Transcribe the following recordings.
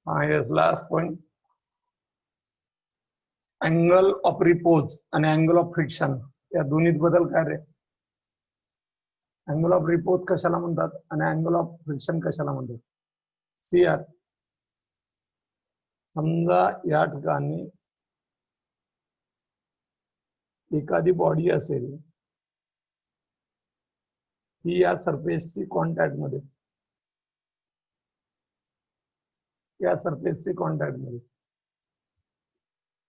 Yes last point angle of repose आणि angle of friction या दोन्हीत बदल काय रे? अँगल ऑफ रिपोज कशाला म्हणतात आणि अँगल ऑफ फ्रिक्शन कशाला म्हणतात? सी आर समजा या ठिकाणी एखादी बॉडी असेल ती या सरफेसची कॉन्टॅक्ट मध्ये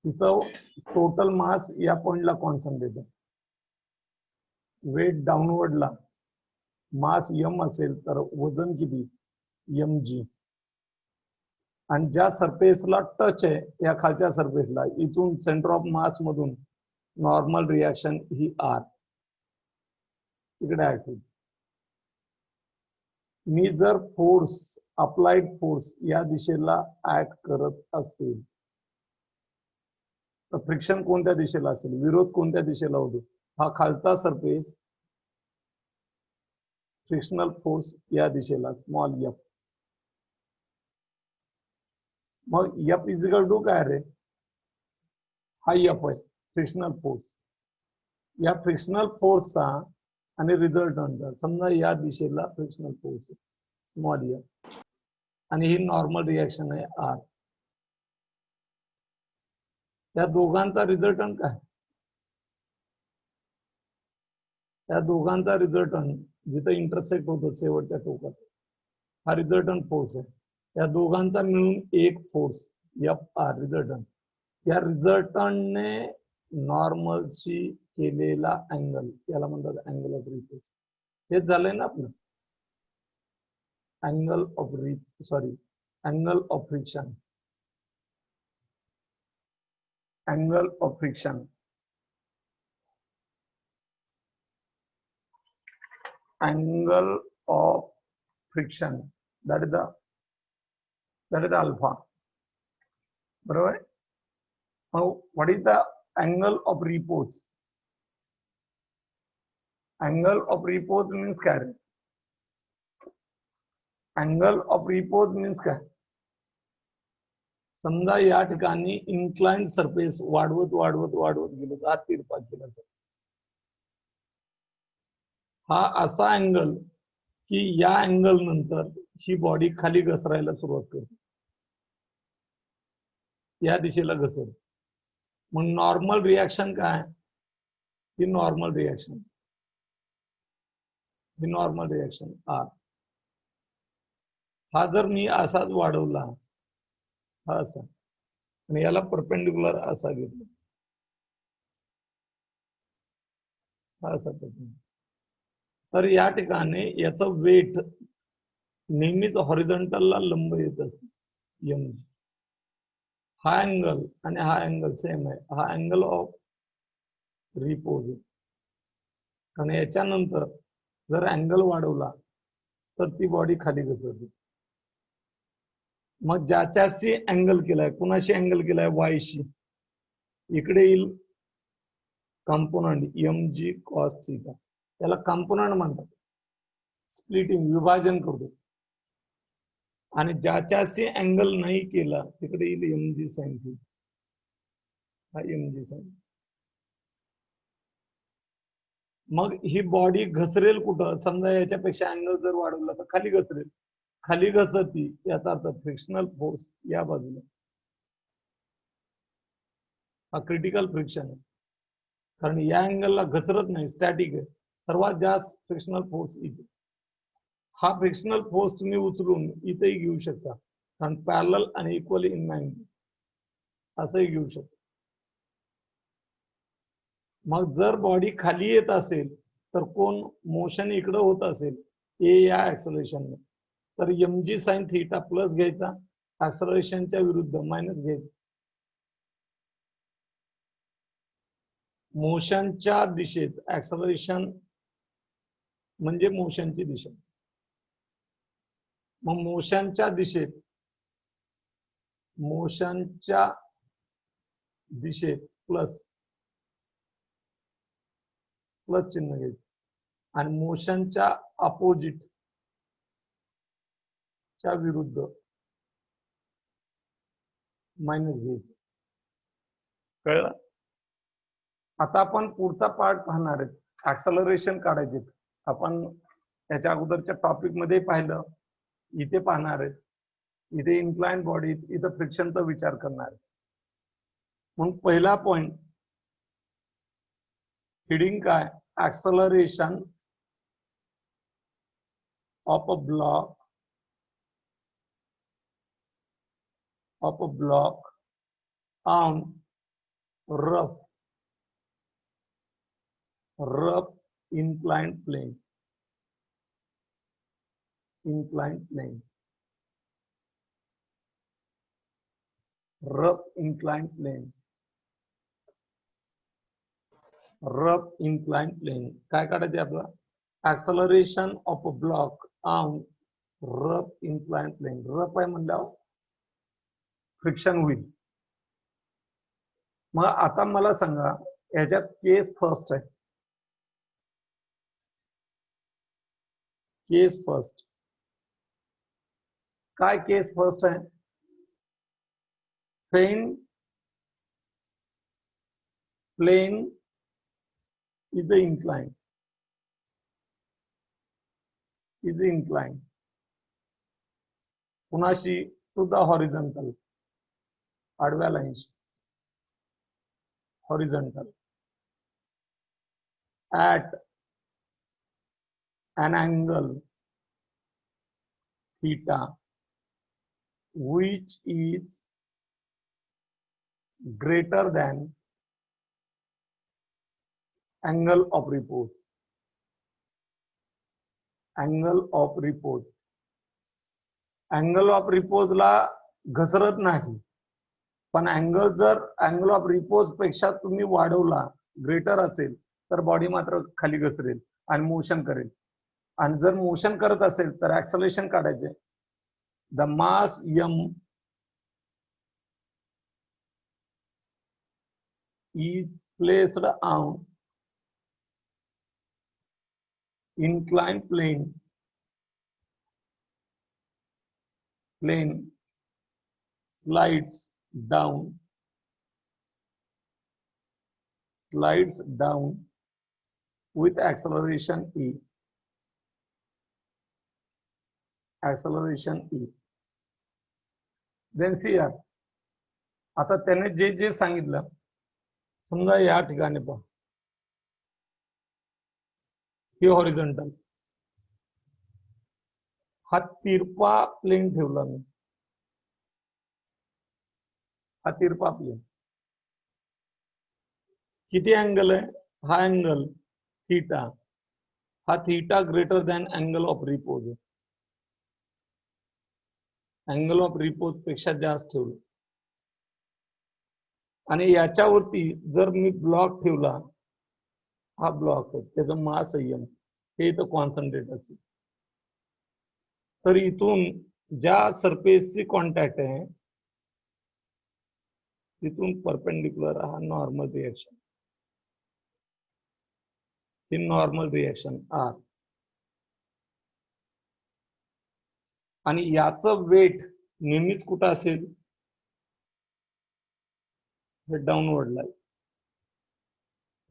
तिचं टोटल मास या पॉइंटला कॉन्स्टंट देतो. वेट डाऊनवर्डला मास एम असेल तर वजन किती? M G. आणि ज्या सरफेसला टच आहे या खालच्या सरफेसला इथून सेंटर ऑफ मास मधून नॉर्मल रिॲक्शन ही आर इकडे ऍक्ट होईल. मी जर फोर्स अप्लाइड फोर्स या दिशेला ऍक्ट करत असेल तर फ्रिक्शन कोणत्या दिशेला असेल? विरोध कोणत्या दिशेला होतो? हा खालचा सरफेस फ्रिक्शनल फोर्स या दिशेला स्मॉल एफ. मग एफ इजिकल टू काय रे? हा एफ आहे फ्रिक्शनल फोर्स. या फ्रिक्शनल फोर्सचा आणि रिझल्टंटचा समजा या दिशेला फ्रिक्शनल फोर्स स्मॉल एफ आणि ही नॉर्मल रिॲक्शन आहे आर. त्या दोघांचा रिझल्टंट काय? त्या दोघांचा रिझल्टंट जिथे इंटरसेक्ट होतो शेवटच्या टोकात हा रिझल्टंट फोर्स आहे. त्या दोघांचा मिळून एक फोर्स एफ आर रिझल्टंट. या रिझल्टंटने नॉर्मलशी केलेला अँगल याला म्हणतात अँगल ऑफ रिपोज. हेच झालंय ना आपलं angle of friction. Angle of friction that is the alpha. बरोबर. Now what is the angle of repose? Angle of repose means काय? Angle of repose means काय? समजा या ठिकाणी इन्क्लाइंड सरफेस वाढवत गेलो हा तिरपा केला. हा असा अँगल की या अँगल नंतर ही बॉडी खाली घसरायला सुरुवात करते, या दिशेला घसर. मग नॉर्मल रिॲक्शन काय? ही नॉर्मल रिॲक्शन आर. हा जर मी असाच वाढवला हा असा आणि याला परपेंडिक्युलर असा घेतला हा असा तर या ठिकाणी याचं वेट नेहमीच हॉरिझॉन्टलला लंब येत असते एम. हा अँगल आणि हा अँगल सेम आहे. हा अँगल ऑफ रिपोज. आणि याच्यानंतर जर अँगल वाढवला तर ती बॉडी खाली घसरते. मग ज्याच्याशी अँगल केलाय, कुणाशी अँगल केलाय? वायशी. इकडे येईल component M G cos theta. त्याला कंपोनंट म्हणतात. स्प्लिटिंग विभाजन करतो. आणि ज्याच्याशी अँगल नाही केला तिकडे येईल एम जी साइन थीटा. हा एम जी साइन. मग ही बॉडी घसरेल कुठं? समजा याच्यापेक्षा अँगल जर वाढवला तर खाली घसरेल. खाली घसरती याचा अर्थ फ्रिक्शनल फोर्स या बाजूला. हा क्रिटिकल फ्रिक्शन आहे कारण या अँगलला घसरत नाही, स्टॅटिक आहे. सर्वात जास्त फ्रिक्शनल फोर्स इथे. हा फ्रिक्शनल फोर्स तुम्ही उचलून इथेही घेऊ शकता कारण पॅरलल आणि इक्वली इन मॅग्निट्यूड असंही घेऊ शकता. मग जर बॉडी खाली येत असेल तर कोण मोशन इकडं होत असेल ए या ऍक्सलरेशन तर M G sine theta plus घ्यायचा, ऍक्सलरेशनच्या विरुद्ध मायनस घ्यायचा. मोशनच्या दिशेत ऍक्सलरेशन म्हणजे मोशनची दिशा. मग मोशनच्या दिशेत प्लस चिन्ह घ्यायचं. आणि मोशनच्या अपोजिट च्या विरुद्ध मायनस घ्यायचं. कळलं? आता आपण पुढचा पार्ट पाहणार आहे, ऍक्सलरेशन काढायचे. आपण त्याच्या अगोदरच्या टॉपिक मध्ये पाहिलं, इथे पाहणार आहे, इथे इन्क्लाइन बॉडी, इथं फ्रिक्शनचा विचार करणार आहे. म्हणून पहिला पॉइंट हिडिंग काय, acceleration of a block on rough inclined plane. Rough inclined plane. काय काढायचे आपलं, acceleration of a block on rough inclined plane. Rough आहे म्हणल्यावर फ्रिक्शन होईल. मग आता मला सांगा, याच्यात केस फर्स्ट आहे. केस फर्स्ट काय, केस फर्स्ट आहे, plane is inclined. कुणाशी, टू द हॉरिझॉन्टल, आडव्या लाईनशी, horizontal, at an angle theta which is greater than angle of repose. Angle of repose ला घसरत नाही, पण अँगल जर अँगल ऑफ रिपोज पेक्षा तुम्ही वाढवला, ग्रेटर असेल, तर बॉडी मात्र खाली घसरेल आणि मोशन करेल. आणि जर मोशन करत असेल तर ऍक्सलेरेशन काढायचे. The mass m is placed on inclined plane slides down with acceleration e. Then see here, आता त्याने जे जे सांगितलं, समजा या ठिकाणी पहा, ही हॉरिझॉन्टल, हा तिरपा प्लेन ठेवला मी, हा तिरपा प्लेन, किती अँगल आहे, हा अँगल थीटा, हा theta greater than angle of repose, angle of repose पेक्षा जास्त ठेवलं. आणि याच्यावरती जर मी ब्लॉक ठेवला, हा ब्लॉक आहे, त्याचं मास m हे इथं कॉन्सन्ट्रेट असेल, तर इथून ज्या सरफेसची कॉन्टॅक्ट आहे तिथून परपेंडिक्युलर हा नॉर्मल रिएक्शन, ही नॉर्मल रिएक्शन आर, आणि याचं वेट नेहमीच कुठं असेल, हे डाऊनवर्डला,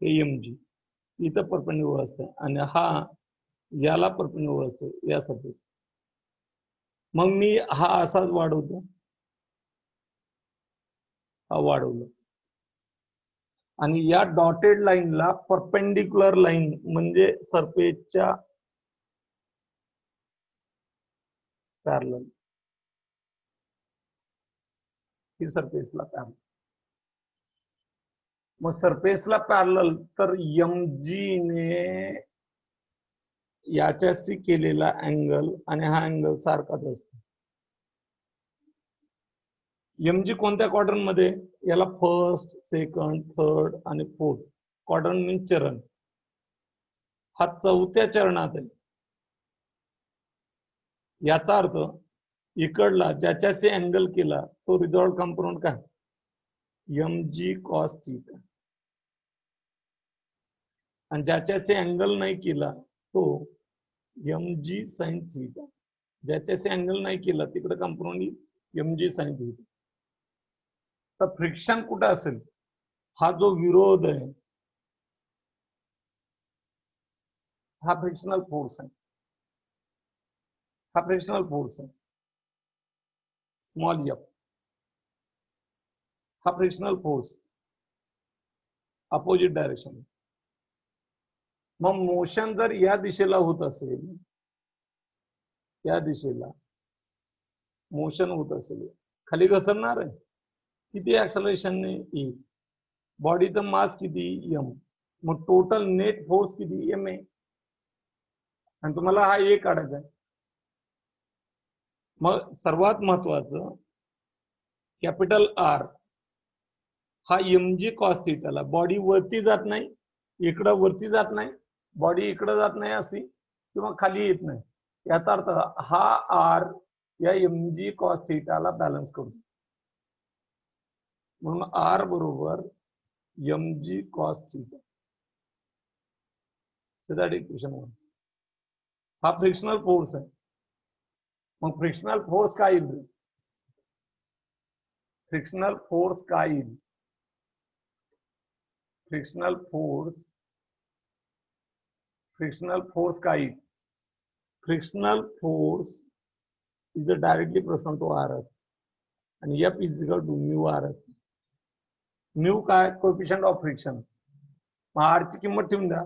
हे mg इथं परपेंडिक्युलर असतं आणि हा याला परपेंडिक्युलर असतो, या सरफेस. मग मी हा असाच वाढवतो, हा वाढवलं, आणि या डॉटेड लाईनला परपेंडिक्युलर लाईन म्हणजे सरफेसच्या पॅरलल, ही सरफेसला पॅरलल. मग सरफेसला पॅरलल तर mg ने याच्याशी केलेला अँगल आणि हा अँगल सारखाच असतो. mg कोणत्या क्वाड्रंट मध्ये, याला फर्स्ट, सेकंड, थर्ड आणि फोर्थ क्वाड्रंट मीन्स चरण, हा चौथ्या चरणात आहे. याचा अर्थ इकडला ज्याच्याशी अँगल केला तो रिझॉल्व कंपोनंट काय, mg cos थीटा, आणि ज्याच्याशी अँगल नाही केला तो mg sin थीटा. ज्याच्याशी अँगल नाही केला तिकडे कंपोनंट mg sin थीटा. तर फ्रिक्शन कुठे असेल? हा जो विरोध आहे हा फ्रिक्शनल फोर्स आहे, हा फ्रिक्शनल फोर्स आहे स्मॉल एफ, हा फ्रिक्शनल फोर्स अपोजिट डायरेक्शन. मग मोशन जर या दिशेला होत असेल, या दिशेला मोशन होत असेल, खाली घसरणार आहे, किती ऍक्सलरेशनने येईल? बॉडीचं मास किती? एम. मग टोटल नेट फोर्स किती? M A. आणि तुम्हाला हा ए काढायचा आहे. मग सर्वात महत्वाचं कॅपिटल आर हा एम जी कॉस थीटाला, बॉडी वरती जात नाही, इकडं वरती जात नाही, बॉडी इकडं जात नाही अशी, किंवा खाली येत नाही, याचा अर्थ हा आर या एम जी कॉस थीटाला बॅलन्स करतो. म्हणून आर बरोबर M G cos theta. Equation 1. हा फ्रिक्शनल फोर्स आहे. मग फ्रिक्शनल फोर्स काय येईल? फ्रिक्शनल फोर्स काय येईल? फ्रिक्शनल फोर्स काय येईल? Frictional force is directly proportional to R S आणि F is equal to mu R S. Mu काय? Coefficient of friction. मग आर ची किंमत ठेवून द्या,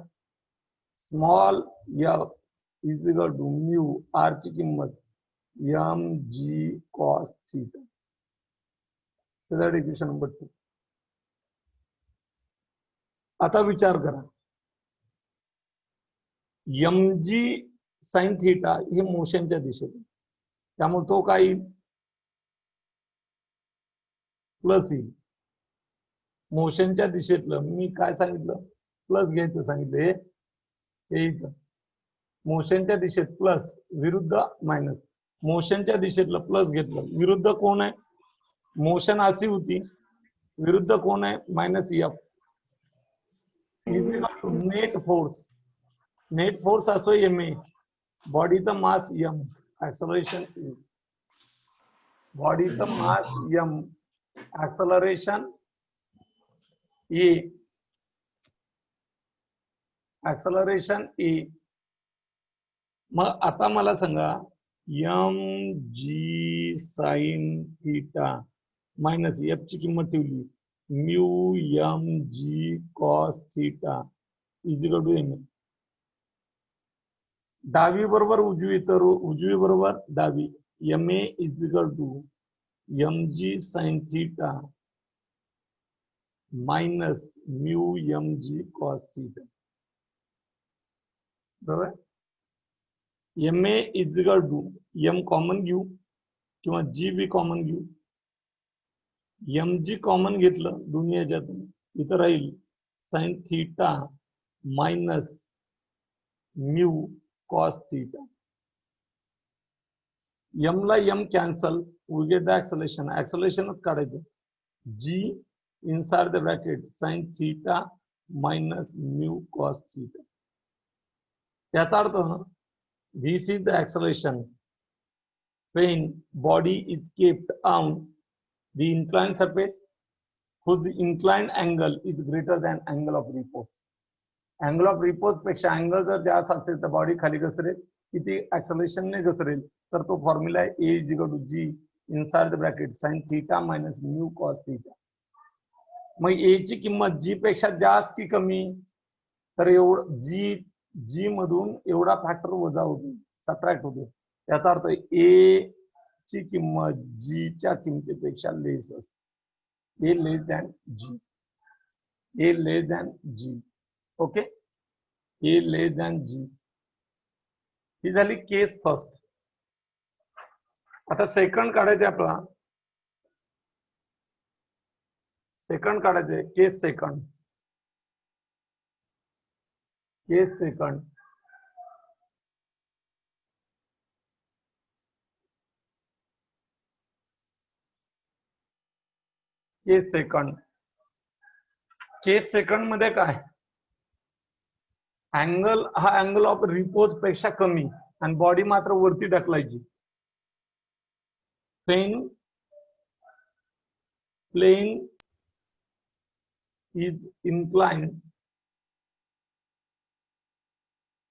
small F is equal to mu R ची किंमत M G cos theta. Equation number 2. आता विचार करा, एम जी साइन थीटा हे मोशनच्या दिशेने, त्यामुळे तो काय येईल? प्लस येईल. मोशनच्या दिशेतलं मी काय सांगितलं? प्लस घ्यायचं सांगितलं. हे इथं मोशनच्या दिशेत प्लस, विरुद्ध मायनस. मोशनच्या दिशेतलं प्लस घेतलं, विरुद्ध कोण आहे? मोशन अशी होती, विरुद्ध कोण आहे? Minus F. Net force, net force असतो एम ए, बॉडीचा मास एम, ऍक्सलरेशन ए. बॉडीचं mass M, acceleration A, acceleration A. मग आता मला सांगा, M G sine theta minus F ची किंमत ठेवली, mu M G cos theta is equal to M. डावी बरोबर उजवी, तर उजवी बरोबर डावी. M A is equal to M G sine theta minus mu M G cos theta. बरोबर. M A is equal to M common घेऊ किंवा जी बी कॉमन घेऊ. एम जी कॉमन घेतलं दोन्ही याच्यातून, इथं राहील sine theta minus mu cos theta. M ला M cancel, we get the acceleration, ऍक्सलेशनच काढायचं. G inside the bracket sine theta minus mu cos theta. याचा अर्थ this is the acceleration when body is kept on the inclined surface whose inclined angle is greater than angle of repose. Angle of repose पेक्षा angle जर जास्त असेल तर body खाली घसरेल. किती acceleration ने घसरेल? तर तो फॉर्म्युला आहे A is equal to G inside the bracket sin theta minus mu cos theta. मग A ची किंमत G पेक्षा जास्त की कमी? तर एवढं जी मधून एवढा फॅक्टर वजा होतो, सबट्रॅक्ट होतो. याचा अर्थ ए ची किंमत जी च्या किमतीपेक्षा लेस असते. ए लेस दॅन जी, ए लेस दॅन जी. ओके, ए लेस दॅन जी. ही झाली केस फर्स्ट. आता सेकंड काढायचे आपला, सेकंड काढायचे, केस सेकंड. केस सेकंड. केस सेकंड. केस सेकंड मध्ये काय? अँगल हा अँगल ऑफ रिपोज पेक्षा कमी आणि बॉडी मात्र वरती ढकलायची. पेन plane is inclined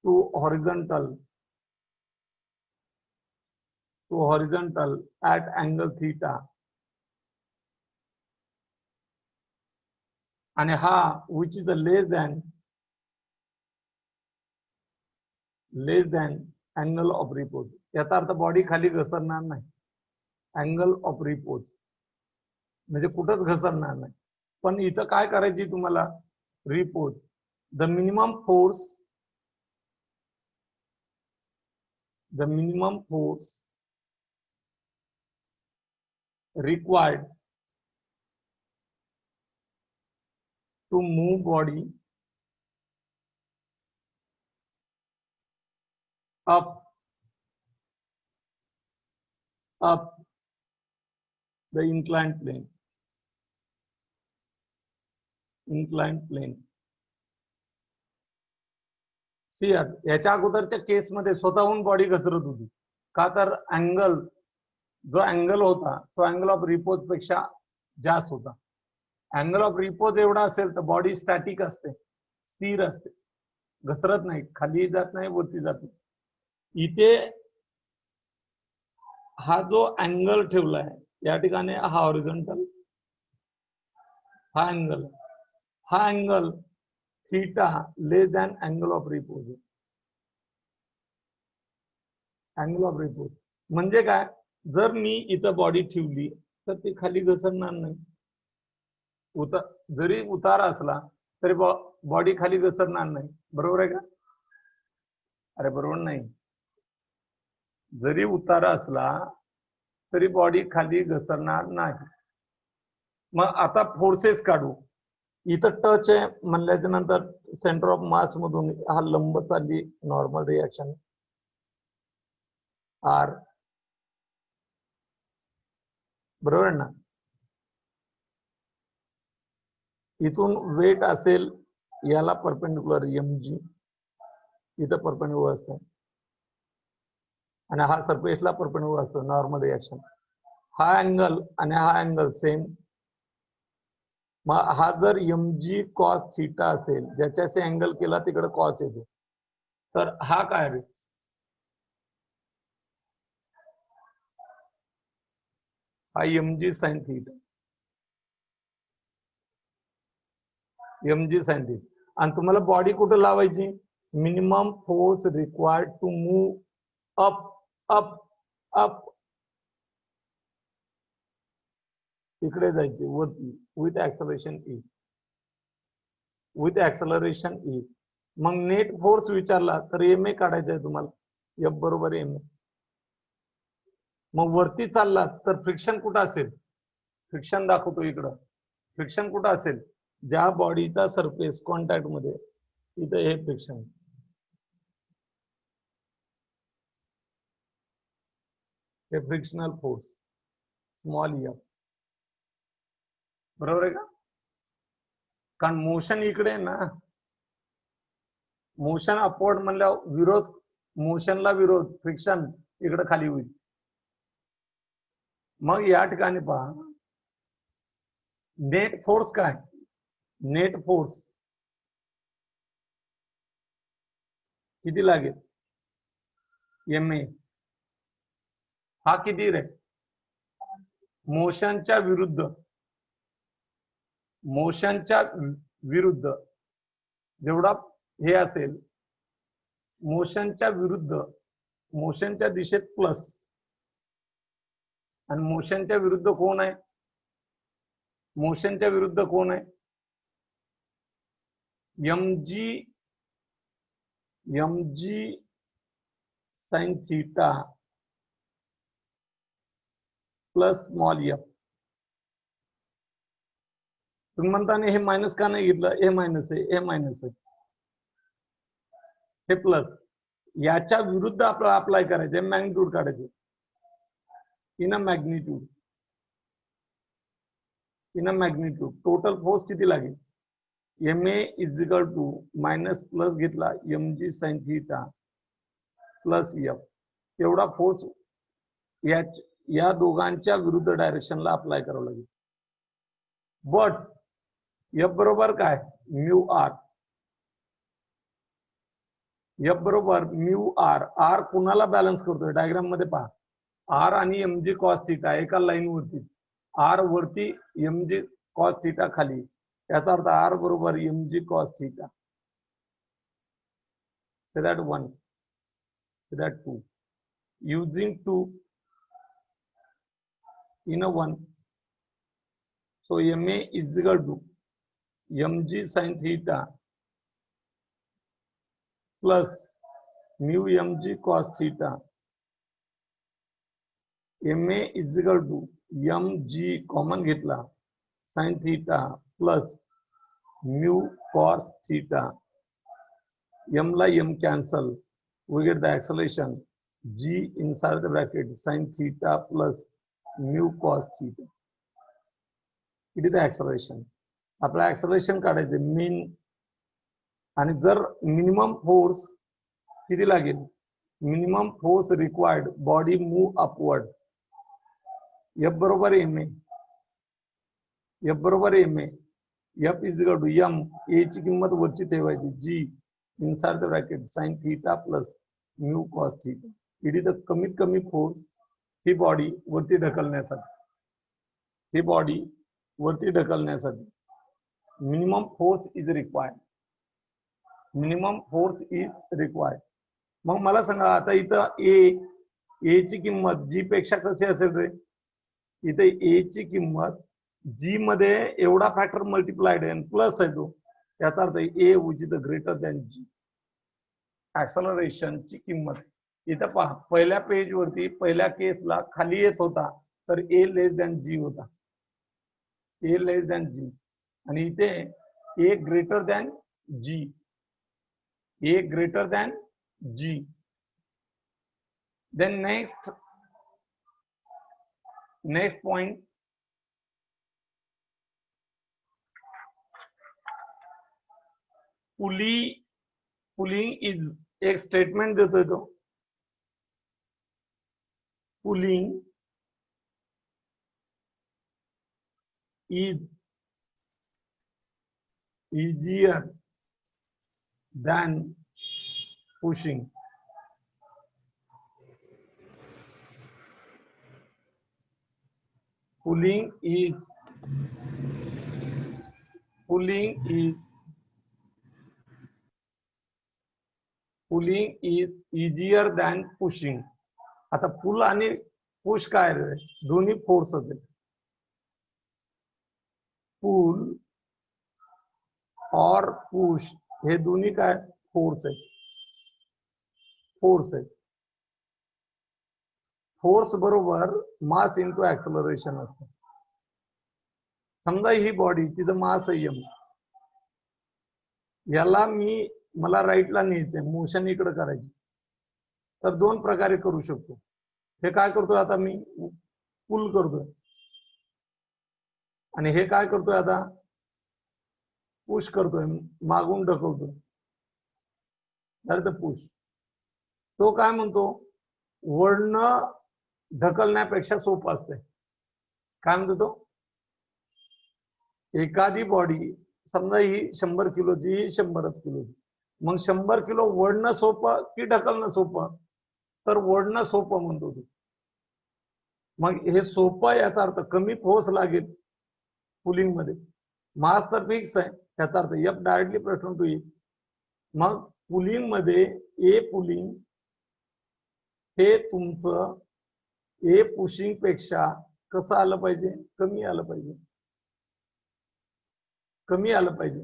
to horizontal at angle theta, and ha which is the less than angle of repose. याचा अर्थ बॉडी खाली घसरणार नाही. अँगल ऑफ रिपोज म्हणजे कुठंच घसरणार नाही. पण इथं काय करायची तुम्हाला, repose the minimum force required to move body up the inclined plane. याच्या अगोदरच्या केसमध्ये स्वतःहून बॉडी घसरत होती. का तर अँगल, जो अँगल होता तो अँगल ऑफ रिपोज पेक्षा जास्त होता. अँगल ऑफ रिपोज एवढा असेल तर बॉडी स्टॅटिक असते, स्थिर असते, घसरत नाही, खाली जात नाही, वरती जात नाही. इथे हा जो अँगल ठेवलाय या ठिकाणी हा हॉरिझॉन्टल, हा angle theta less than angle of repose. Angle of repose म्हणजे काय, जर मी इथं बॉडी ठेवली तर ती खाली घसरणार नाही. जरी उतार असला तरी बॉडी खाली घसरणार नाही. बरोबर आहे का? अरे बरोबर नाही. जरी उतार असला तरी बॉडी खाली घसरणार नाही. मग आता फोर्सेस काढू. इथं टच आहे म्हणल्याच्या नंतर सेंटर ऑफ मास मधून हा लंब चालली नॉर्मल रिएक्शन आर. बरोबर ना? इथून वेट असेल याला परपेंडिक्युलर mg, इथं परपेंडिक्युलर असतं, आणि हा सरफेसला परपेंडिक्युलर असतो नॉर्मल रिएक्शन. हा अँगल आणि हा अँगल सेम. मग हा जर mg cos थीटा असेल, ज्याच्याशी अँगल केला तिकडे कॉस येतो, तर हा काय रे, हा mg sin theta, mg sin theta. आणि तुम्हाला बॉडी कुठं लावायची, minimum force required to move up up up, इकडे जायचे वरती विथ ऍक्सलरेशन ई. मग नेट फोर्स विचारला तर एम काढायचा आहे तुम्हाला, एफ बरोबर एम. मग वरती चालला तर फ्रिक्शन कुठं असेल, फ्रिक्शन दाखवतो इकडं. फ्रिक्शन कुठं असेल, ज्या बॉडीचा सरफेस कॉन्टॅक्ट मध्ये, इथं हे फ्रिक्शन. हे फ्रिक्शनल फोर्स स्मॉल एफ. बरोबर आहे का? कारण मोशन इकडे ना, मोशन अपवर्ड म्हणल्यावर विरोध, मोशनला विरोध, फ्रिक्शन इकडे खाली होईल. मग या ठिकाणी पहा नेट फोर्स काय, नेट फोर्स किती लागेल, एम ए. हा किती रे, मोशनच्या विरुद्ध जेवढा हे असेल, मोशनच्या विरुद्ध, मोशनच्या दिशेत प्लस, आणि मोशनच्या विरुद्ध कोण आहे, मोशनच्या विरुद्ध कोण आहे, mg sin theta plus small F. तुम्ही म्हणता हे मायनस का नाही घेतलं, हे मायनस आहे, हे मायनस आहे, हे प्लस. याच्या विरुद्ध आपल्याला अप्लाय करायचे, मॅग्निट्यूड काढायचे. In a magnitude total force किती लागेल, M A is equal to minus plus घेतला mg sin theta plus F. एवढा फोर्स या दोघांच्या विरुद्ध डायरेक्शनला अप्लाय करावा लागेल. बट एफ बरोबर काय म्यू आर, एफ बरोबर म्यू आर, आर कुणाला बॅलन्स करतोय डायग्राम मध्ये पहा, आर आणि एम जी कॉस थिटा एका लाईन वरती, आर वरती एम जी कॉस थिटा खाली, याचा अर्थ आर बरोबर M G cos theta. Say that 1, say that 2, using 2 in a 1, so MA is equal to mg sin theta plus mu mg cos theta. MA is equal to mg common घेतला sin theta plus mu cos theta. M ला M cancel, we get the acceleration g inside the bracket sin theta plus mu cos theta. It is the acceleration. आपला acceleration काढायचे mean, आणि जर minimum force किती लागेल, minimum force required body move upward, F बरोबर MA, F बरोबर MA, F is equal to M, A ची किंमत वरची ठेवायची g inside the bracket sin theta plus mu cos theta. It is the कमीत कमी फोर्स ही बॉडी वरती ढकलण्यासाठी, ही बॉडी वरती ढकलण्यासाठी minimum force is required, minimum force is required. मग मला सांगा आता इथं ए ची किंमत जी पेक्षा कशी असेल रे, इथे ए ची किंमत जी मध्ये एवढा फॅक्टर मल्टिप्लाइड आहे प्लस आहे तो, याचा अर्थ A which is greater than G. Acceleration ची किंमत इथं पहा, पहिल्या पेज वरती पहिल्या केसला खाली येत होता तर ए लेस दॅन जी होता, ए लेस दॅन जी, आणि इथे A greater than G, A greater than G. Then next point, pulling is, एक स्टेटमेंट देतोय तो, pulling is easier than pushing. Pulling is easier than pushing. आता पुल आणि पुश काय रे, दोन्ही फोर्स आहेत. पुल और पुश हे दोन्ही काय फोर्स आहे, फोर्स आहे. फोर्स बरोबर मास इंटू ऍक्सलरेशन असतं. समजा ही बॉडी तिचं मास आहे m, याला मला राईटला न्यायचंय, मोशन इकडे करायची, तर दोन प्रकारे करू शकतो. हे काय करतोय आता मी पुल करतोय, आणि हे काय करतोय आता पुश करतोय, मागून ढकलतोय, पुश. तो काय म्हणतो, वळणं ढकलण्यापेक्षा सोपं असतंय. काय म्हणतो तो, एखादी बॉडी समजा ही 100 किलोची, ही 100 किलोची, मग 100 किलो वळणं सोपं की ढकलणं सोपं, तर वळणं सोपं म्हणतो तो. मग हे सोपं याचा अर्थ कमी फोर्स लागेल पुलिंग मध्ये, मास तर फिक्स आहे, त्याचा अर्थ एफ डायरेक्टली प्रश्न टू येईल. मग पुलिंग मध्ये ए पुलिंग हे तुमचं ए पुशिंग पेक्षा कसं आलं पाहिजे, कमी आलं पाहिजे, कमी आलं पाहिजे.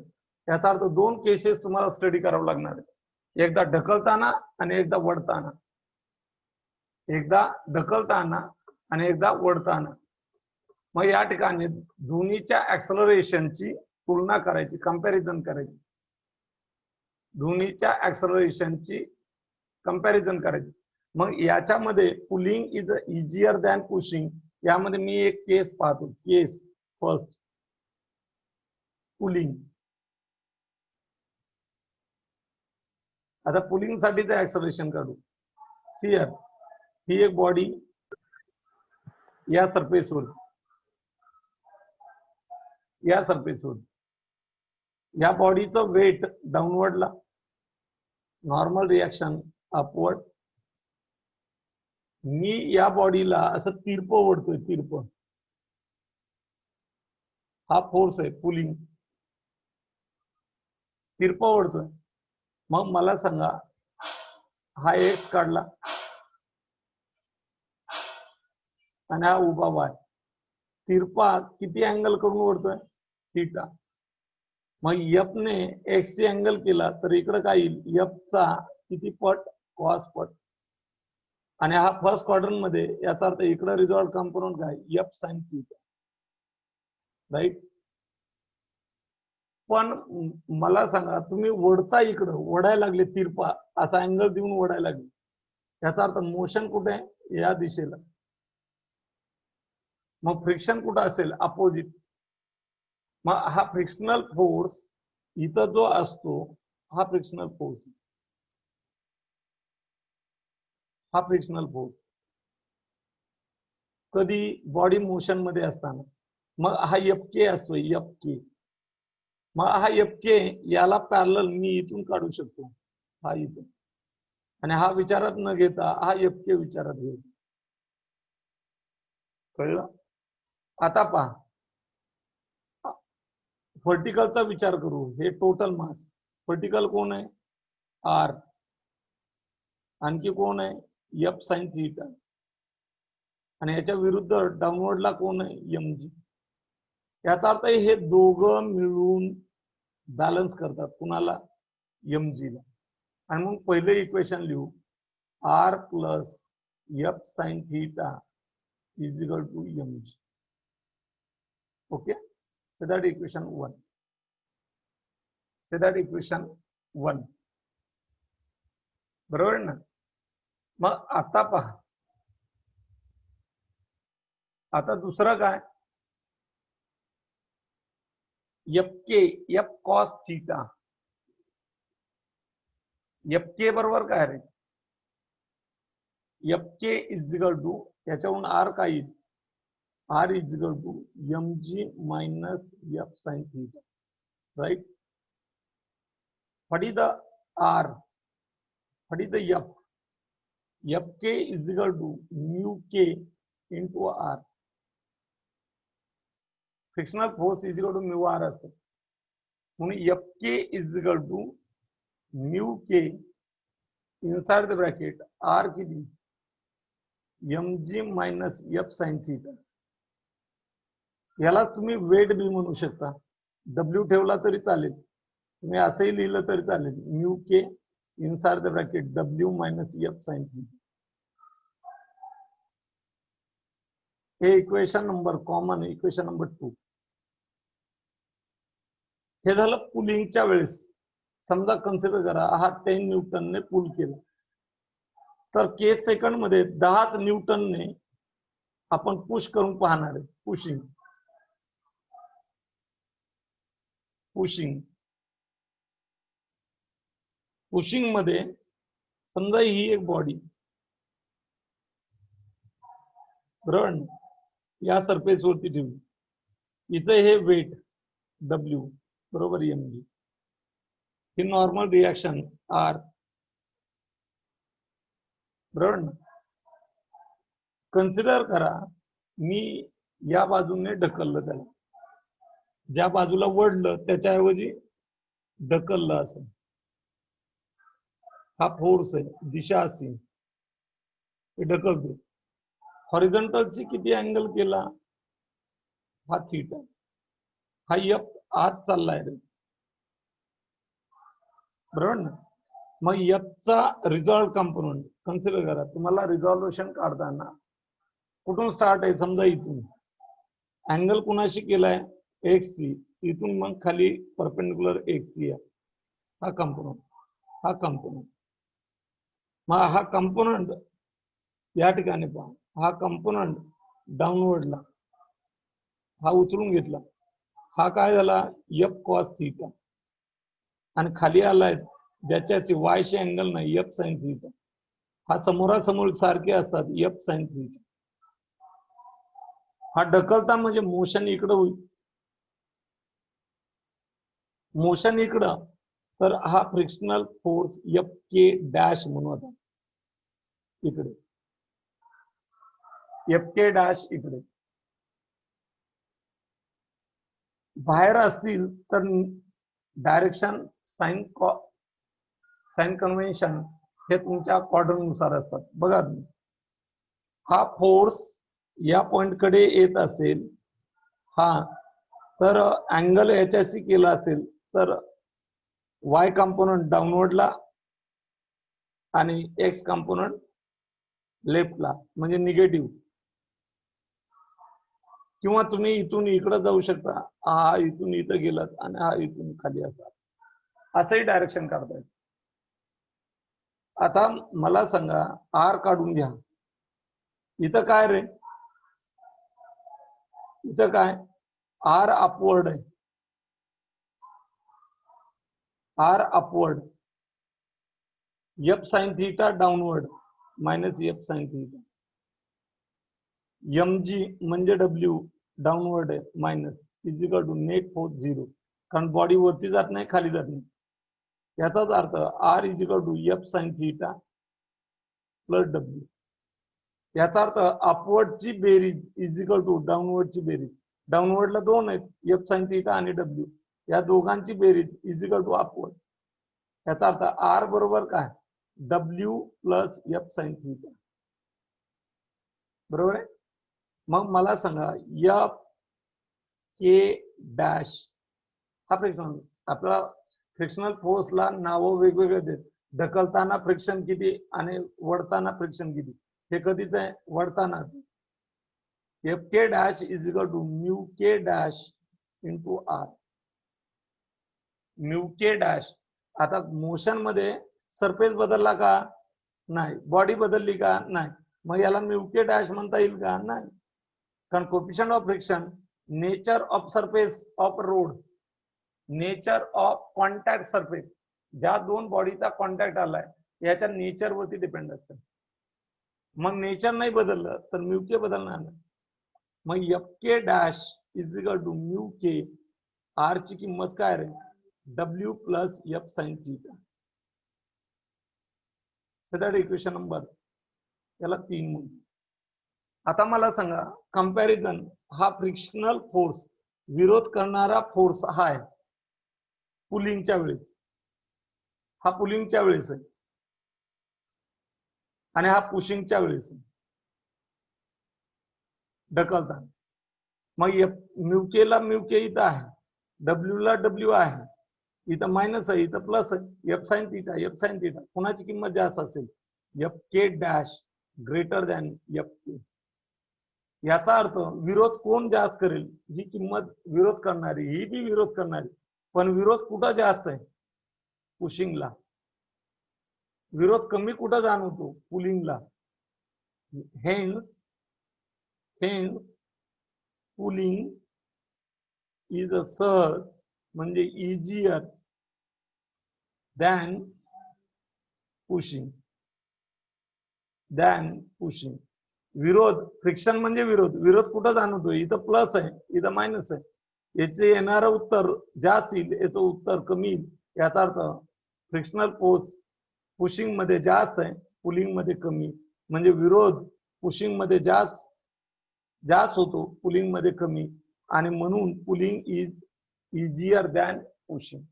याचा अर्थ दोन केसेस तुम्हाला स्टडी करावं लागणार आहे, एकदा ढकलताना आणि एकदा वळताना, एकदा ढकलताना आणि एकदा वळताना. मग या ठिकाणी दोन्हीच्या ऍक्सलरेशनची तुलना करायची, कंपॅरिझन करायची, दोन्हीच्या ऍक्सलरेशनची कंपॅरिझन करायची. मग याच्यामध्ये pulling is easier than pushing, यामध्ये मी एक केस पाहतो, केस फर्स्ट पुलिंग. आता पुलिंग साठीचं ऍक्सलरेशन काढू. सियर ही एक बॉडी या सरफेसवर, या सरफेसवर, या बॉडीचं वेट डाऊनवर्डला, नॉर्मल रिॲक्शन अपवर्ड. मी या बॉडीला असं तिरप ओढतोय, तिरप. हा फोर्स आहे पुलिंग, तिरप ओढतोय. मग मला सांगा, हा एक्स काढला आणि हा उभा वाय, तिरपा किती अँगल करून ओढतोय? थीटा. मग एफ ने एक्स ची अँगल केला तर इकडे काय येईल? एफ चा किती पट? कॉस पट. आणि हा फर्स्ट क्वाड्रंट मध्ये, याचा अर्थ इकडे रिझॉल्व कंपोनंट काय? F sine theta, right. पण मला सांगा, तुम्ही ओढता इकडं, ओढायला लागले तिरपा, असा अँगल देऊन ओढायला लागले, याचा अर्थ मोशन कुठे आहे? या दिशेला. मग फ्रिक्शन कुठं असेल? अपोजिट. मग हा फ्रिक्शनल फोर्स इथं जो असतो, हा फ्रिक्शनल फोर्स, हा फ्रिक्शनल फोर्स कधी? बॉडी मोशन मध्ये असताना. मग हा एफ के असतो, एफ के. मग हा एफ के याला पॅरलल मी इथून काढू शकतो, हा इथून. आणि हा विचारात न घेता हा एफ के विचारात घ्यायचा. कळलं? आता पहा, व्हर्टिकलचा विचार करू. हे टोटल मास, व्हर्टिकल कोण आहे? आर. आणखी कोण आहे? F sine theta. आणि याच्या विरुद्ध डाऊनवर्डला कोण आहे? M G. याचा अर्थ हे दोघं मिळून बॅलन्स करतात. कुणाला? एम जी ला. आणि मग पहिले इक्वेशन लिहू, R plus F sine theta is equal to M G. Okay, so that equation 1. So that equation 1. बरोबर ना? मग आता पहा, आता दुसरं काय? F K, F cos theta. F K बरोबर काय रे? F K is equal to, याच्यावरून आर काय येईल? R is equal to M G minus F sine theta, right. What is the R? What is the F? Fk is equal to mu k into R. Frictional force is equal to mu R असतो. म्हणून Fk is equal to mu k inside the bracket R किती? mg minus f sin theta. याला तुम्ही weight बी म्हणू शकता. W ठेवला तरी चालेल. तुम्ही असंही लिहिलं तरी चालेल. Mu K inside the bracket W minus F sine theta. हे equation number common, equation number 2. हे झालं पुलिंगच्या वेळेस. समजा कन्सिडर करा, हा 10 न्यूटनने पुल केला, तर के सेकंड मध्ये 10 न्यूटनने आपण पुश करून पाहणार आहे. पुशिंग, पुशिंग, पुशिंग मध्ये समजा ही एक बॉडी, बरोबर, या सरफेस वरती ठेवली, इथे हे वेट W बरोबर एम जी, ही नॉर्मल रिॲक्शन आर, बरोबर ना. कन्सिडर करा, मी या बाजूने ढकललं त्याला, ज्या बाजूला वळलं त्याच्याऐवजी ढकललं असं. हा फोर्स आहे, दिशा अशी ढकलतो. हॉरिझॉन्टलची किती अँगल केला? हा थीटा. हा एफ आत चाललाय रे, बरोबर ना. मग एफचा रिझॉल्व कंपोनंट कन्सिडर करा. तुम्हाला रिझॉल्युशन काढताना कुठून स्टार्ट आहे? समजा इथून अँगल कुणाशी केलाय? X C. इथून मग खाली परपेंडिक्युलर एक्स सी आहे. हा कंपोनंट, हा कंपोनंट. मग हा कंपोनंट या ठिकाणी पहा, हा कंपोनंट डाऊनवर्डला हा उचलून घेतला. हा काय झाला? F cos theta. आणि खाली आलाय ज्याच्याशी वायशी अँगल नाही, एफ साइन थीटा. हा समोरासमोर सारखे असतात, एफ साइन थीटा. हा ढकलता म्हणजे मोशन इकडे होईल, मोशन इकडं, तर हा frictional force F K dash म्हणून होता इकडे, एफ के डॅश इकडे. बाहेर असतील तर डायरेक्शन साइन कन्व्हेन्शन हे तुमच्या क्वाड्रंटनुसार असतात. बघा हा फोर्स या पॉइंट कडे येत असेल हा, तर अँगल याच्याशी केला असेल तर वाय कंपोनंट डाऊनवर्डला आणि एक्स कंपोनंट लेफ्टला, म्हणजे निगेटिव्ह. किंवा तुम्ही इथून इकडे जाऊ शकता, हा इथून इथं गेलात आणि हा इथून खाली असा, असंही डायरेक्शन करता येईल. आता मला सांगा आर काढून घ्या. इथं काय रे, इथं काय आर अपवर्ड आहे, R upward, F sine theta downward minus F sine theta, M G म्हणजे डब्ल्यू डाऊनवर्ड आहे minus equal to net force 0, कारण बॉडी वरती जात नाही खाली जात नाही. याचाच अर्थ R equal to F sine theta plus W. याचा अर्थ अपवर्डची बेरीज इजिकल टू डाऊनवर्डची बेरीज. डाऊनवर्डला दोन आहेत, एफ साइन थीटा आणि डब्ल्यू, या दोघांची बेरीज इजिकल टू अपवर्ड. याचा अर्थ आर बरोबर काय, W plus F sine theta, बरोबर आहे. मग मला सांगा एफ के डॅश हा फ्रिक्शन, आपला फ्रिक्शनल फोर्सला नावं वेगवेगळे देत. ढकलताना फ्रिक्शन किती आणि वळताना फ्रिक्शन किती, हे कधीच आहे, वळताना. F K dash is equal to mu K dash into R. Mu K dash, आता मोशन मध्ये सरफेस बदलला का, नाही. बॉडी बदलली का, नाही. मग याला म्यू के डॅश म्हणता येईल का, नाही. कारण coefficient of friction, nature of surface of road, nature of contact surface, ज्या दोन बॉडीचा कॉन्टॅक्ट आलाय याच्या नेचर वरती डिपेंड असतं. मग नेचर नाही बदललं तर म्यू के बदलणार नाही. मग F K dash is equal to mu K, R ची किंमत काय रे, W plus F sine theta. सध्या इक्वेशन नंबर याला 3 म्हणतो. आता मला सांगा कंपॅरिझन, हा फ्रिक्शनल फोर्स विरोध करणारा फोर्स हा आहे पुलिंगच्या वेळेस, हा पुलिंगच्या वेळेस आहे आणि हा पुशिंगच्या वेळेस आहे, ढकलताना. मग म्यूकेला म्यूके इथं आहे, डब्ल्यू ला डब्ल्यू आहे, इथं मायनस आहे, इथं प्लस आहे, F sine theta, F sine theta कोणाची किंमत जास्त असेल, F K dash greater than F K. याचा अर्थ विरोध कोण जास्त करेल, ही किंमत विरोध करणारी, ही बी विरोध करणारी, पण विरोध कुठं जास्त आहे, पुशिंगला. विरोध कमी कुठं जाणवतो, पुलिंगला. हेन्स पुलिंग इज अ सहज, म्हणजे इजियर दॅन पुशिंग, विरोध, फ्रिक्शन म्हणजे विरोध, विरोध कुठं जाणवतो, इथं प्लस आहे, इथं मायनस आहे. याचे येणारं उत्तर जास्त येईल, याचं उत्तर कमी येईल. याचा अर्थ फ्रिक्शनल फोर्स पुशिंग मध्ये जास्त आहे, पुलिंग मध्ये कमी. म्हणजे विरोध पुशिंग मध्ये जास्त होतो, पुलिंग मध्ये कमी, आणि म्हणून pulling is easier than pushing.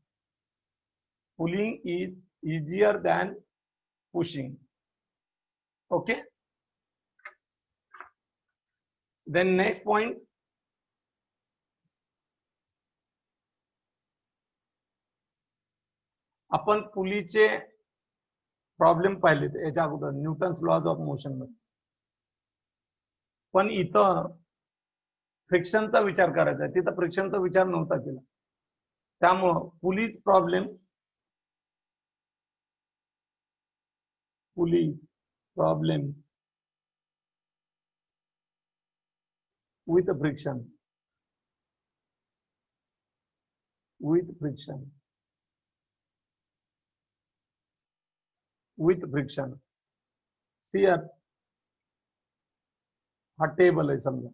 Pulling is easier than pushing. Okay. Then next point, आपण पुलीचे प्रॉब्लेम पाहिलेत याच्या अगोदर न्यूटन्स लॉज ऑफ मोशन मध्ये, पण इथं फ्रिक्शनचा विचार करायचा, तिथं फ्रिक्शनचा विचार नव्हता केला. त्यामुळं pulleys problem with friction, with friction. See here, हा टेबल आहे समजा,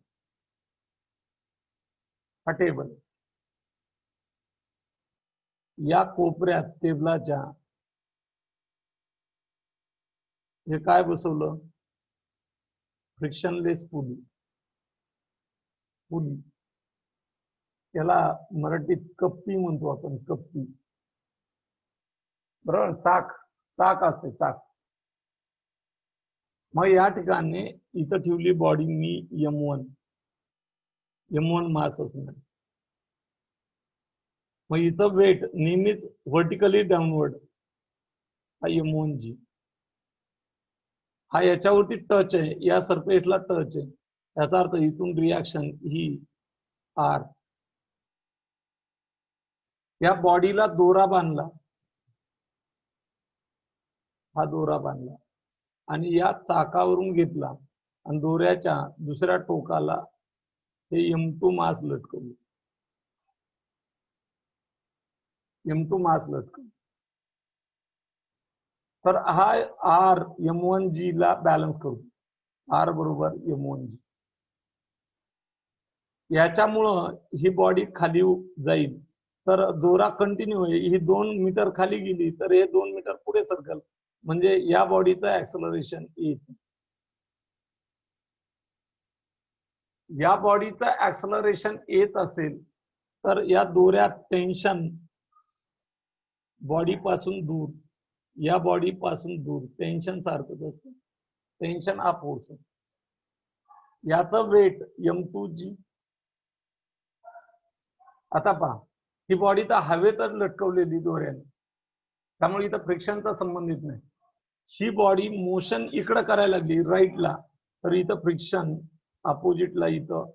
हा टेबल, या कोपऱ्यात टेबलाच्या हे काय बसवलं, फ्रिक्शनलेस पुली. पुली याला मराठीत कप्पी म्हणतो आपण, कप्पी. बरोबर, चाक, चाक असते, चाक. मग या ठिकाणी इथं ठेवली बॉडी मी M1 मास असणार. मग हिचं वेट नेहमीच व्हर्टिकली डाऊनवर्ड, हा M1G. हा याच्यावरती टच आहे, या सरफेसला टच आहे, याचा अर्थ इथून रिॲक्शन ही R. या बॉडीला दोरा बांधला, हा दोरा बांधला आणि या चाकावरून घेतला आणि दोऱ्याच्या दुसऱ्या टोकाला हे M2 मास लटकवलं, M2 मास लटकवलं. तर हा R M1G ला बॅलन्स करतो, R बरोबर M1G. याच्यामुळं ही बॉडी खाली जाईल, तर दोरा कंटिन्यू होईल. ही 2 मीटर खाली गेली तर हे 2 मीटर पुढे सरकल, म्हणजे या बॉडीचं ऍक्सलरेशन येईल. या बॉडीचं ऍक्सलरेशन येत असेल तर या दोऱ्यात टेन्शन बॉडी पासून दूर, या बॉडी पासून दूर टेन्शन सारखंच असतं. टेन्शन हा फोर्स आहे. याचं वेट M2G. आता पहा, ही बॉडी तर हवेतच लटकवलेली दोऱ्याने, त्यामुळे इथं फ्रिक्शनचा संबंधित नाही. ही बॉडी मोशन इकडं करायला लागली राईटला, तर इथं फ्रिक्शन अपोजिटला इथं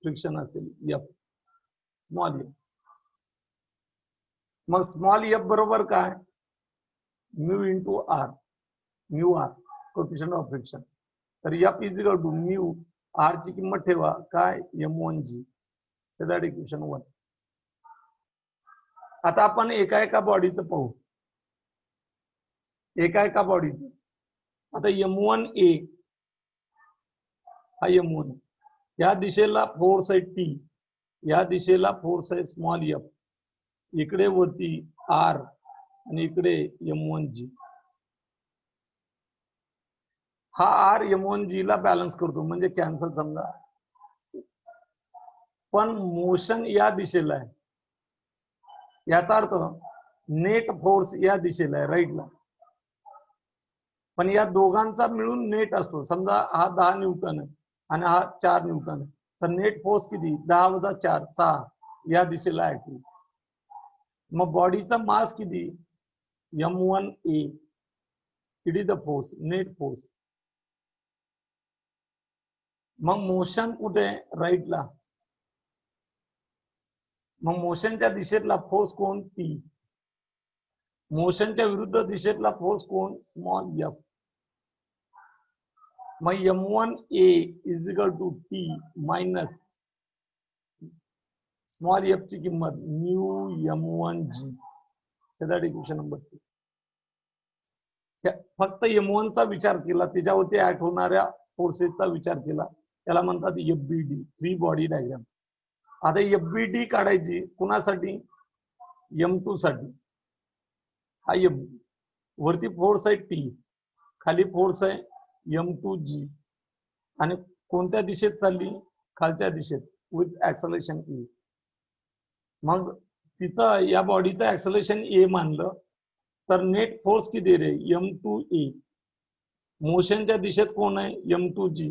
फ्रिक्शन असेल F, स्मॉल F. मग स्मॉल F बरोबर काय, mu into R, mu R coefficient of friction. तर F is equal to mu, R ची किंमत ठेवा काय, M1G. So that equation 1. आता आपण एका एका बॉडीचं पाहू, एका एका बॉडीचं. आता M1A, हा M1, या दिशेला फोर्स आहे T, या दिशेला फोर्स आहे स्मॉल F, इकडे वरती R आणि इकडे M1G. हा R M1G ला बॅलन्स करतो, म्हणजे कॅन्सल समजा. पण मोशन या दिशेला आहे, याचा अर्थ नेट फोर्स या दिशेला आहे, राईटला. पण या दोघांचा मिळून नेट असतो. समजा हा 10 न्यूटन आहे आणि हा 4 न्यूटन आहे, तर नेट फोर्स किती, 10 वजा 4, 6 या दिशेला ऍक्टिव्ह. मग बॉडीचा मास किती, M1A. It is the force, net force. मग मोशन कुठे, राईटला. मग मोशनच्या दिशेतला फोर्स कोण, T. मोशनच्या विरुद्ध दिशेतला फोर्स कोण, स्मॉल F. मग M1A is equal to T minus small F ची किंमत mu M1G. So that equation number 2. फक्त M1 चा विचार केला, त्याच्यावरती ऍक्ट होणाऱ्या फोर्सेसचा विचार केला, त्याला म्हणतात FBD, फ्री बॉडी डायग्राम. आता FBD काढायची कुणासाठी, M2 साठी. हा वरती फोर्स आहे T, खाली फोर्स आहे M2G, आणि कोणत्या दिशेत चालली, खालच्या दिशेत, विथ ऍक्सलरेशन E. मग तिचं या बॉडीचं ऍक्सलरेशन A मानलं तर नेट फोर्स किती रे, M2A. मोशनच्या दिशेत कोण आहे, M2G,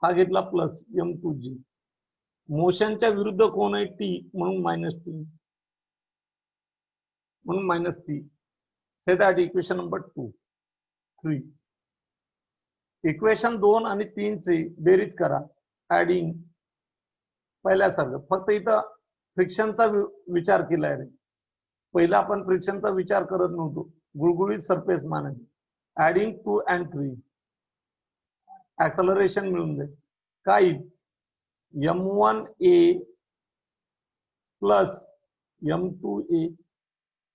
हा घेतला प्लस M2G. मोशनच्या विरुद्ध कोण आहे, T, म्हणून मायनस T, म्हणून minus T. Say that equation number 2, 3. Equation 2 आणि 3 ची बेरीज करा, ऍडिंग पहिल्यासारखं. फक्त इथं फ्रिक्शनचा विचार केलाय रे, पहिला आपण फ्रिक्शनचा विचार करत नव्हतो, गुळगुळीत सरफेस मानायची. ऍडिंग 2 and 3, ऍक्सलरेशन मिळून दे काय, M1A प्लस M2A.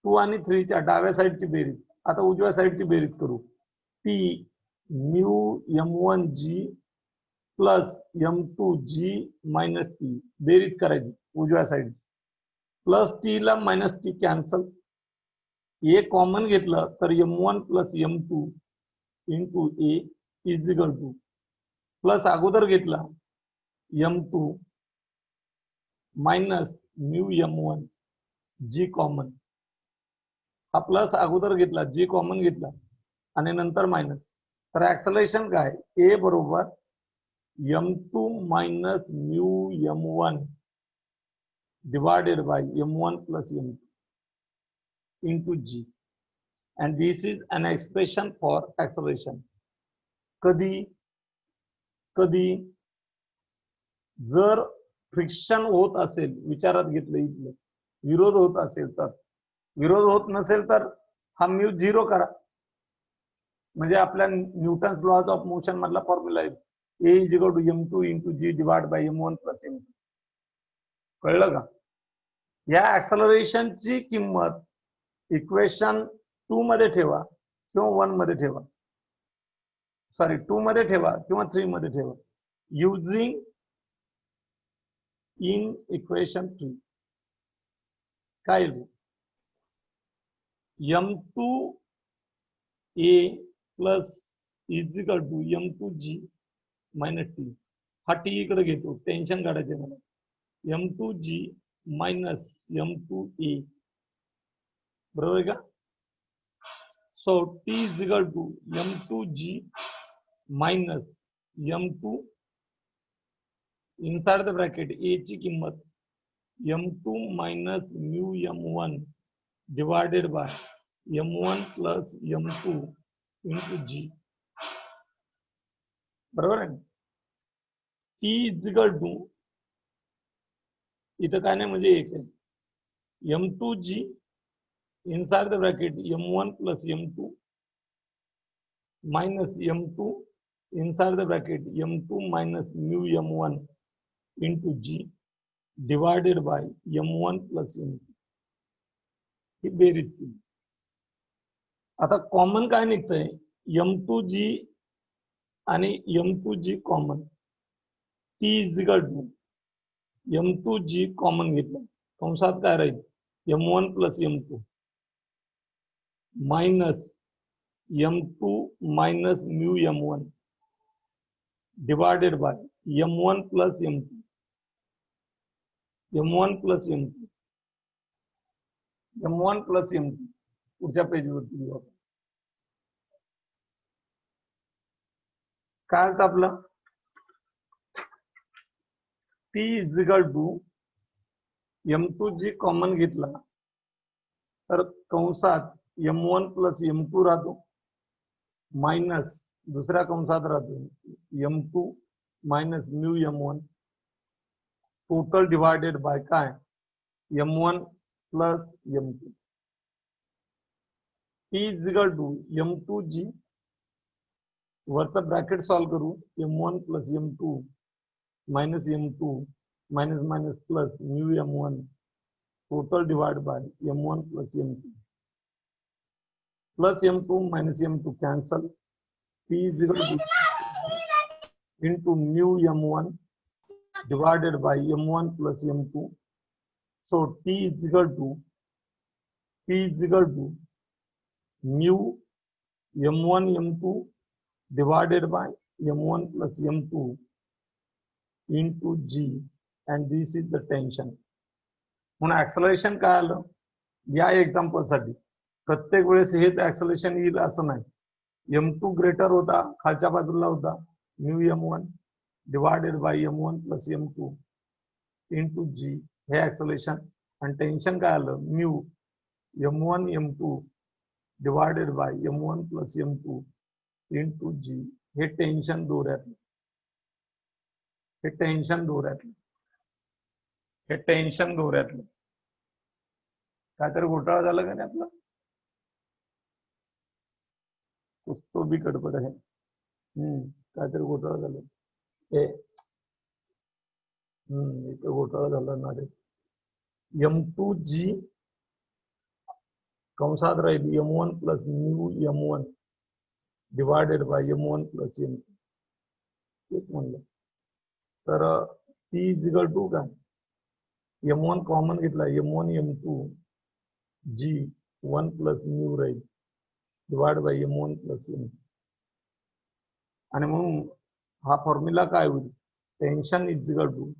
2 आणि 3 च्या डाव्या साईडची बेरीज. आता उजव्या साईडची बेरीज करू, T mu M1G plus M2G minus T. बेरीज करायची उजव्या साईडची. प्लस टी ला मायनस टी कॅन्सल, ए कॉमन घेतलं तर m1 plus m2 into A is equal two plus अगोदर घेतला m2 मायनस म्यू m1 जी कॉमन, हा प्लस अगोदर घेतला जी कॉमन घेतला आणि नंतर मायनस, तर ऍक्सलरेशन काय ए बरोबर m2 minus mu m1 divided by m1 plus m2 into g, and this is an expression for acceleration. कधी कधी जर फ्रिक्शन होत असेल, विचारात घेतलं इथलं, विरोध होत असेल तर, विरोध होत नसेल तर हा म्यू झिरो करा, म्हणजे आपल्या न्यूटन्स लॉज ऑफ मोशन मधला फॉर्म्युला आहे A is equal to m2 into G divide by m1 plus m2. कळलं का? या ऍक्सलरेशनची किंमत इक्वेशन 2 मध्ये ठेवा किंवा 1 मध्ये ठेवा, सॉरी 2 मध्ये ठेवा किंवा 3 मध्ये ठेवा, युजिंग इन इक्वेशन 3 काय m2 a plus is equal to m2 g minus T, हा टी इकडे घेतो, टेन्शन काढायचे मला, m2 g minus m2 a, बरोबर आहे का? So t is equal to m2 g minus m2 inside the bracket a ची किंमत m2 minus mu m1 divided by m1 plus m2 into g, बरोबर आहे? t इज इक्वल टू इथं काय नाही म्हणजे एक आहे m2 g inside the bracket m1 plus m2 minus m2 inside the bracket m2 minus mu m1 into g divided by m1 plus m2, ही बेरीज केली. आता कॉमन काय निघतंय, m2 g आणि m2 g common, t is equal to m2 g common घेतलं, कंसात काय राहील m1 plus m2 minus m2 minus mu m1 divided by m1 plus m2, m1 plus m2, m1 plus m2, पुढच्या पेजवरती घेऊ आपण. काय होतं आपलं t is equal to m2 g common घेतला तर कंसात m1 प्लस m2 राहतो मायनस दुसऱ्या कंसात राहतो m2 minus mu m1 total divided by काय m1 plus m2. t is equal to m2 g, वरचा ब्रॅकेट सॉल्व करू, m1 plus m2 minus m2 minus minus plus mu m1 total divide by m1 plus m2 plus m2 minus m2 cancel, p is equal to into mu m1 divided by m1 plus m2. So t is equal to mu m1 m2 divided by m1 plus m2 into g, and this is the tension. म्हणून acceleration काय आलं या example साठी, प्रत्येक वेळेस हेच acceleration येईल असं नाही. m2 ग्रेटर होता, खालच्या बाजूला होता mu m1 divided by m1 plus m2 into G, हे ऍक्सलरेशन. आणि टेन्शन काय आलं, mu m1 m2 divided by m1 plus m2 into G, हे टेन्शन दोऱ्यातलं, हे टेन्शन दोऱ्यातलं, हे टेन्शन दोऱ्यातलं. काहीतरी घोटाळा झाला का नाही आपला, कुछ तो भी गडबड आहे. काहीतरी घोटाळा झाला, हे इथं घोटाळा झाला ना रे. m2 g कंसात राहील m1 plus mu m1 divided by m1 plus m2, तेच म्हणलं. तर t इज इक्वल टू काय M1 कॉमन घेतला, M1 M2 G 1 plus mu राहील divide by M1 plus M2. आणि म्हणून हा फॉर्म्युला काय होईल, tension is equal to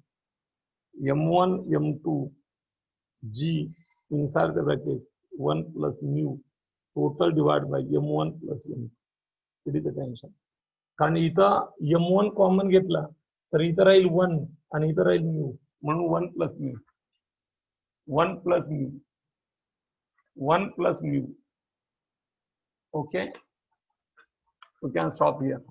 M1 M2 G inside the bracket 1 plus mu total divide by M1 plus M2. It is the tension. कारण इथं M1 common घेतला तर इथं राहील 1 आणि इथं राहील म्यू, म्हणून 1 plus mu 1 plus mu 1 plus mu. Okay, we can stop here.